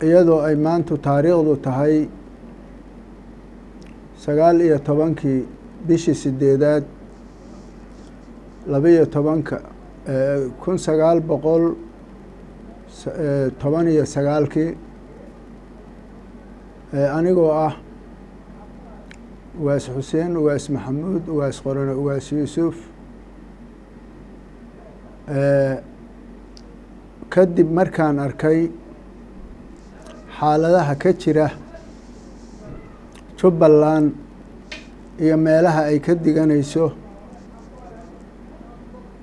iyadoo ay maanta taariikhdu tahay 19 bishii 8 12 1919 anigoo ah Ugaas Xuseen, Ugaas Maxamuud, Ugaas Qorane, Ugaas Yuusuf kadib markaan arkay xaaladaha ka jira Jubaland iyo meelaha ay ka diganayso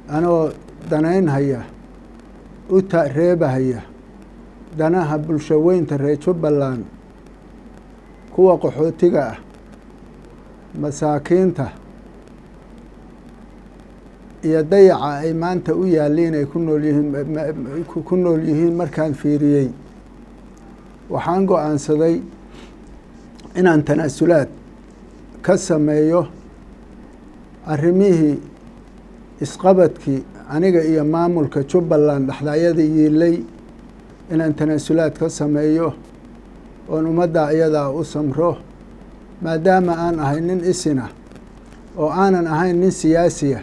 anoo danaynhaya u reebahaya danaha bulsho weynta reer Jubaland kuwa qaxootiga ah masaakiinta iyo dayaca ay maanta u yaaliin ay ku nool yihiin markaan fiiriyey waxaan go'aansaday inaan tanaasulaad ka sameeyo arrimihii isqabadkii aniga iyo maamulka Jubaland dhexdaayada yiilay inaan tanaasulaad ka sameeyo oon ummadda iyadaa u samro maadaama aan ahay nin isina oo aanan ahayn nin siyaasiya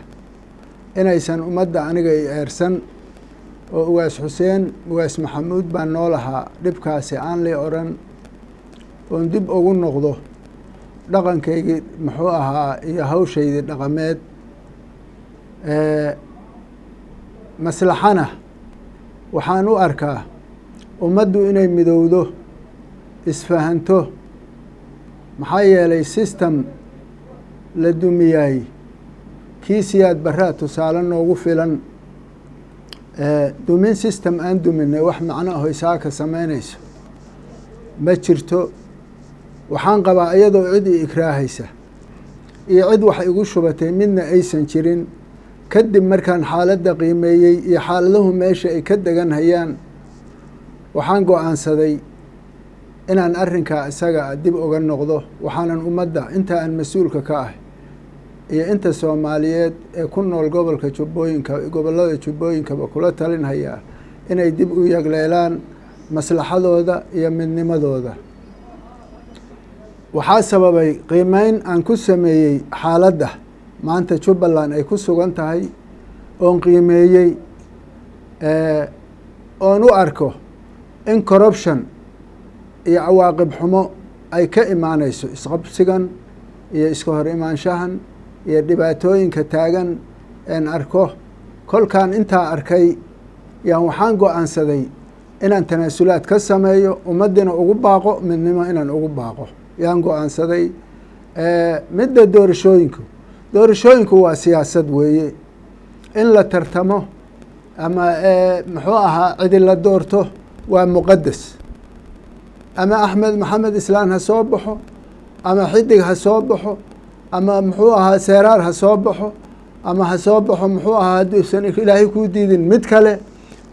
inaysan ummadda aniga i eersan oo Ugaas Xuseen, Ugaas Maxamuud baan noo lahaa dhibkaasi aan lay oran oon dib ugu noqdo dhaqankaygii muxuu ahaa iyo hawshaydii dhaqameed maslaxana waxaan u arkaa ummaddu inay midowdo isfahanto maxaa yeelay system la dumiyay kiisiyaad baraa tusaale noogu filan dumin system aan duminay wax macno ahoy saaka samaynayso ma jirto waxaan qabaa iyadoo cid i ikraahaysa iyo cid wax igu shubatay midna aysan jirin kadib markaan xaaladda qiimeeyey iyo xaaladuhu meesha ay ka degan hayaan waxaan go'aansaday inaan arrinkaa isaga dib uga noqdo waxaanan ummadda inta aan mas-uulka ka ahay iyo inta Soomaaliyeed ee ku nool gobolka Jubbooyinka gobollada Jubbooyinkaba kula talinhayaa inay dib u yagleelaan maslaxadooda iyo midnimadooda waxaa sababay qiimeyn aan ku sameeyey xaaladda maanta Jubaland ay ku sugan tahay oon qiimeeyey oon u arko in corruption iyo cawaaqib xumo ay ka imaanayso isqabsigan iyo iska hor imaanshahan iyo dhibaatooyinka taagan een arko kolkaan intaa arkay yaan waxaan go'aansaday inaan tanaasulaad ka sameeyo ummaddina ugu baaqo midnimo inaan ugu baaqo yaan go'aansaday midda doorashooyinku waa siyaasad weeye in la tartamo ama muxuu ahaa cidi la doorto waa muqadas ama Axmed Maxamed Islaan ha soo baxo ama xidig ha soo baxo ama muxuu ahaa seeraar ha soo baxo ama ha soo baxo muxuu ahaa hadduusan ilaahay kuu diidin mid kale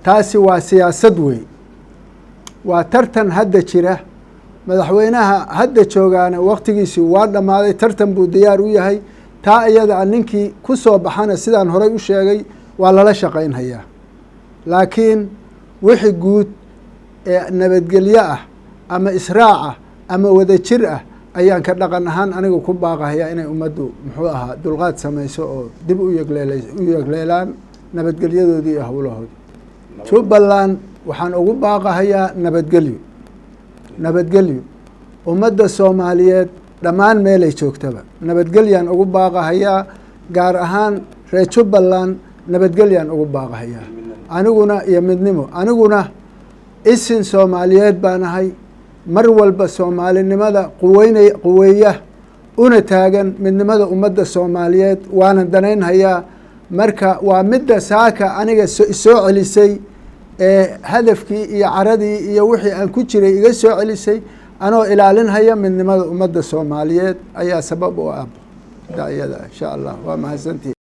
taasi waa siyaasad wey waa tartan hadda jira madaxweynaha hadda joogaana waqtigiisii waa dhammaaday tartan buu diyaar u yahay taa iyada ninkii ku soo baxana sidaan horey u sheegay waa lala shaqaynhayaa laakiin wixii guud ee nabadgelyo ah ama israac ah ama wadajir ah ayaan ka dhaqan ahaan aniga ku baaqahayaa inay ummaddu muxuu ahaa dulqaad samayso oo dib u yagleelaan nabadgelyadoodii iyo howlahoodii Jubaland waxaan ugu baaqahayaa nabadgelyo ummadda Soomaaliyeed dhammaan meelay joogtaba nabadgelyaan ugu baaqahayaa gaar ahaan reer Jubaland nabadgelyaan ugu baaqahayaa aniguna iyo midnimo aniguna isin Soomaaliyeed baan ahay mar walba Soomaalinimada quweeya una taagan midnimada ummadda Soomaaliyeed waana danaynhayaa marka waa midda saaka aniga soo celisay hadafkii iyo caradii iyo wixii aan ku jiray iga soo celisay anoo ilaalinhaya midnimada ummadda Soomaaliyeed ayaa sabab u ah daayada insha Allah waa mahadsantii